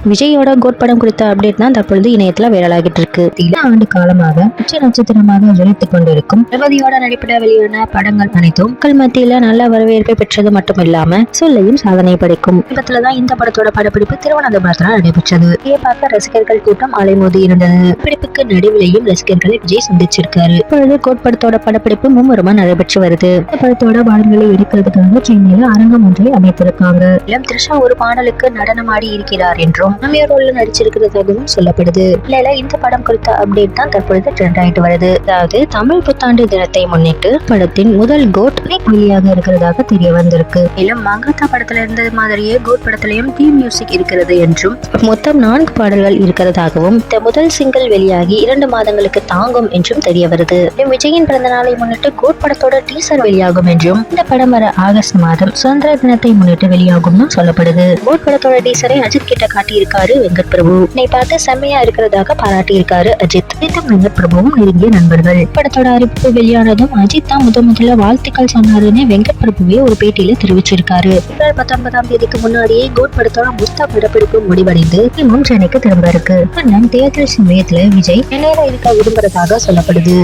விஜயோட கோட் படம் குறித்த அப்டேட் தான் தற்பொழுது இணையத்துல வைரலாகிட்டு இருக்கு. ஆண்டு காலமாக உச்ச நட்சத்திரமாக ஜொலித்துக் கொண்டிருக்கும் தளபதியோட நடிப்பிட வெளியான படங்கள் அனைத்தும் மக்கள் மத்தியில நல்ல வரவேற்பை பெற்றது மட்டும் இல்லாம சொல்லையும் சாதனை படைக்கும். சமீபத்துலதான் இந்த படத்தோட படப்பிடிப்பு திருவனந்தபுரத்துல நடைபெற்றது. இதை பார்க்க ரசிகர்கள் கூட்டம் அலைமோதி இருந்தது. படப்பிடிப்புக்கு நடுவிலையும் ரசிகர்களை விஜய் சந்திச்சிருக்காரு. இப்பொழுது கோட் படத்தோட படப்பிடிப்பு மும்முரமா நடைபெற்று வருது. இந்த படத்தோட பாடல்களை எடுக்கிறதுக்காக சென்னையில அரங்கம் ஒன்றை அமைத்திருக்காங்க. த்ரிஷா ஒரு பாடலுக்கு நடனமாடி இருக்கிறார் என்றும் ரோல்ல நடிச்சிருக்கிறதாகவும் சொல்லப்படுது. இல்ல இந்த படம் குறித்த அப்டேட் தான் தற்பொழுது ட்ரெண்ட் ஆயிட்டு வருது. அதாவது தமிழ் புத்தாண்டு தினத்தை முன்னிட்டு படத்தின் முதல் கோட் வெளியாக இருக்கிறதாக தெரிய வந்திருக்கு. மேலும் மங்காத்தா படத்துல இருந்தது மாதிரியே கோட் படத்திலையும் தீம் மியூசிக் இருக்கிறது என்றும் மொத்தம் 4 பாடல்கள் இருக்கிறதாகவும் இந்த முதல் சிங்கிள் வெளியாகி 2 மாதங்களுக்கு தாங்கும் என்றும் தெரிய வருது. விஜயின் பிறந்த நாளை முன்னிட்டு கோட் படத்தோட டீசர் வெளியாகும் என்றும் இந்த படம் வர ஆகஸ்ட் மாதம் சுதந்திர தினத்தை முன்னிட்டு வெளியாகும் சொல்லப்படுது. கோட் படத்தோட டீசரை அஜித் கிட்ட காட்டியிருக்காரு வெங்கட் பிரபு. என்னை பார்த்து செம்மையா இருக்கிறதாக பாராட்டி இருக்காரு அஜித். வெங்கட் பிரபுவும் நெருங்கிய நண்பர்கள். படத்தோட அறிவிப்பு வெளியானதும் அஜித் தான் முதல்ல வாழ்த்துக்கள் சொன்னாருன்னு வெங்கட் பிரபுவே ஒரு பேட்டியில தெரிவிச்சிருக்காரு. ஏப்ரல் 19ஆம் தேதிக்கு முன்னாடியே கோட் படத்தோட மொத்த படப்பிடிப்பு முடிவடைந்து சென்னைக்கு திரும்ப இருக்கு. தேர்தல் சமயத்துல விஜய் சென்னையில இருக்க விரும்புறதாக சொல்லப்படுது.